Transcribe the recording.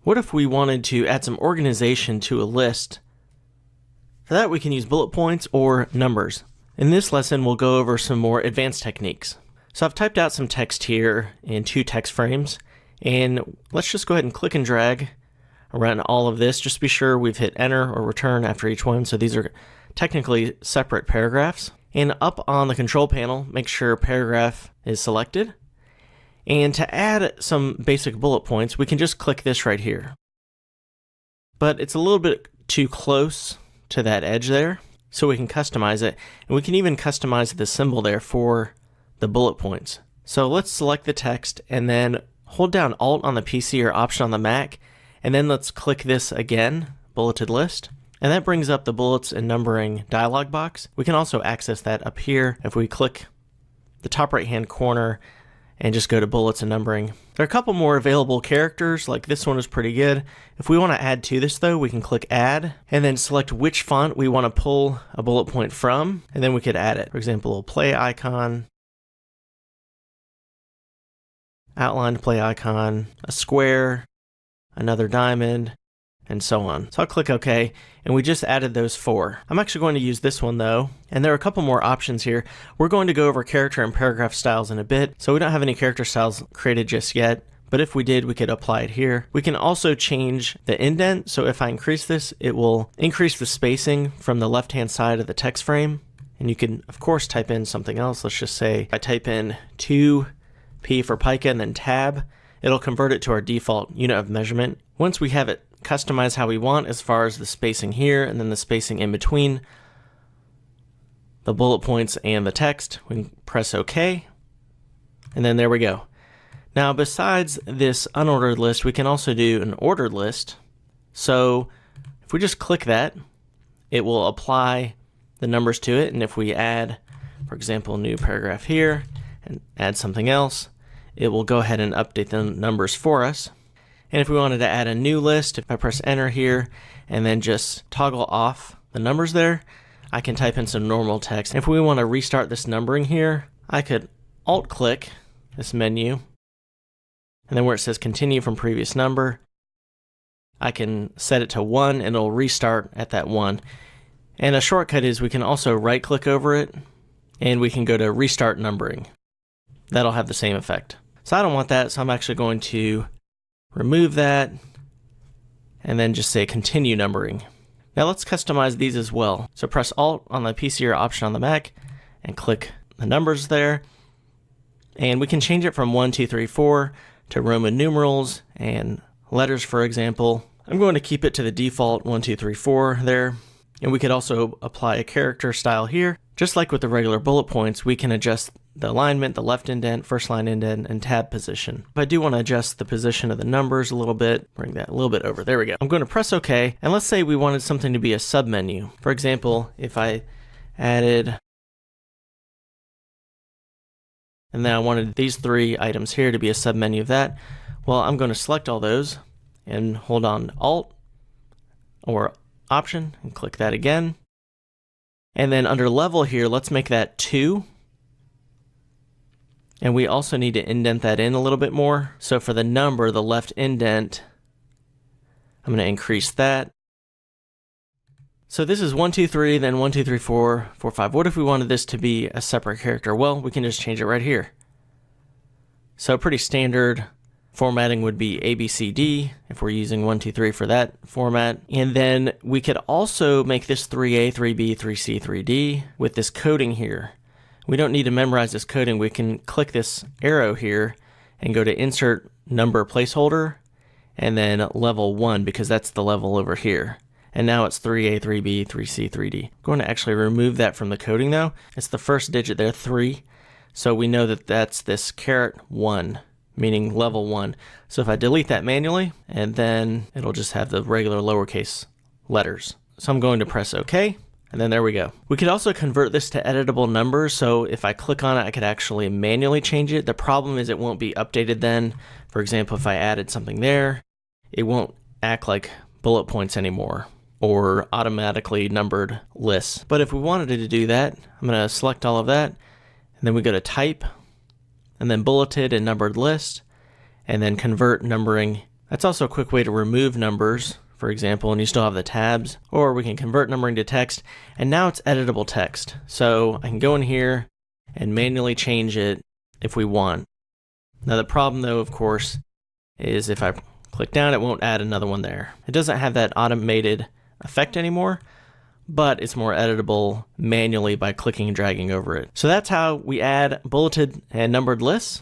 What if we wanted to add some organization to a list? For that, we can use bullet points or numbers. In this lesson, we'll go over some more advanced techniques. So I've typed out some text here in 2 text frames, and let's just go ahead and click and drag around all of this. Just be sure we've hit enter or return after each one. So these are technically separate paragraphs. And up on the control panel, make sure paragraph is selected. And to add some basic bullet points, we can just click this right here. But it's a little bit too close to that edge there, so we can customize it. And we can even customize the symbol there for the bullet points. So let's select the text and then hold down Alt on the PC or Option on the Mac. And then let's click this again, bulleted list. And that brings up the bullets and numbering dialog box. We can also access that up here if we click the top right hand corner and just go to bullets and numbering. There are a couple more available characters, like this one is pretty good. If we want to add to this though, we can click add and then select which font we want to pull a bullet point from, and then we could add it. For example, play icon, outlined play icon, a square, another diamond, and so on. So I'll click OK, and we just added those 4. I'm actually going to use this one though, and there are a couple more options here. We're going to go over character and paragraph styles in a bit, so we don't have any character styles created just yet, but if we did, we could apply it here. We can also change the indent, so if I increase this, it will increase the spacing from the left-hand side of the text frame, and you can, of course, type in something else. Let's just say I type in 2P for pica and then tab. It'll convert it to our default unit of measurement. Once we have it customize how we want as far as the spacing here and then the spacing in between the bullet points and the text, we can press OK, and then there we go. Now besides this unordered list, we can also do an ordered list. So if we just click that, it will apply the numbers to it, and if we add, for example, a new paragraph here and add something else, it will go ahead and update the numbers for us. And if we wanted to add a new list, if I press enter here and then just toggle off the numbers there, I can type in some normal text. If we want to restart this numbering here, I could alt click this menu, and then where it says continue from previous number, I can set it to 1 and it'll restart at that 1. And a shortcut is we can also right click over it and we can go to restart numbering. That'll have the same effect. So I don't want that, so I'm actually going to remove that and then just say continue numbering. Now let's customize these as well. So press Alt on the PC or Option on the Mac and click the numbers there. And we can change it from 1, 2, 3, 4 to Roman numerals and letters, for example. I'm going to keep it to the default 1, 2, 3, 4 there. And we could also apply a character style here. Just like with the regular bullet points, we can adjust the alignment, the left indent, first line indent, and tab position. If I do want to adjust the position of the numbers a little bit, bring that a little bit over. There we go. I'm going to press OK, and let's say we wanted something to be a submenu. For example, if I added, and then I wanted these 3 items here to be a submenu of that, well, I'm going to select all those and hold on Alt or Option and click that again. And then under level here, let's make that 2. And we also need to indent that in a little bit more. So for the number, the left indent, I'm going to increase that. So this is 1, 2, 3, then 1, 2, 3, 4, 4, 5. What if we wanted this to be a separate character? Well, we can just change it right here. So pretty standard formatting would be ABCD if we're using 1, 2, 3 for that format. And then we could also make this 3A, 3B, 3C, 3D with this coding here. We don't need to memorize this coding. We can click this arrow here and go to Insert Number Placeholder and then Level 1 because that's the level over here. And now it's 3A, 3B, 3C, 3D. I'm going to actually remove that from the coding though. It's the first digit there, 3. So we know that that's this caret 1. Meaning level 1. So if I delete that manually, and then it'll just have the regular lowercase letters. So I'm going to press OK, and then there we go. We could also convert this to editable numbers, so if I click on it, I could actually manually change it. The problem is it won't be updated then. For example, if I added something there, it won't act like bullet points anymore, or automatically numbered lists. But if we wanted to do that, I'm going to select all of that, and then we go to Type, and then bulleted and numbered list, and then convert numbering That's also a quick way to remove numbers, for example, and you still have the tabs, or we can convert numbering to text, and now it's editable text. So I can go in here and manually change it if we want. Now the problem though, of course, is if I click down, it won't add another one there. It doesn't have that automated effect anymore, but it's more editable manually by clicking and dragging over it. So that's how we add bulleted and numbered lists.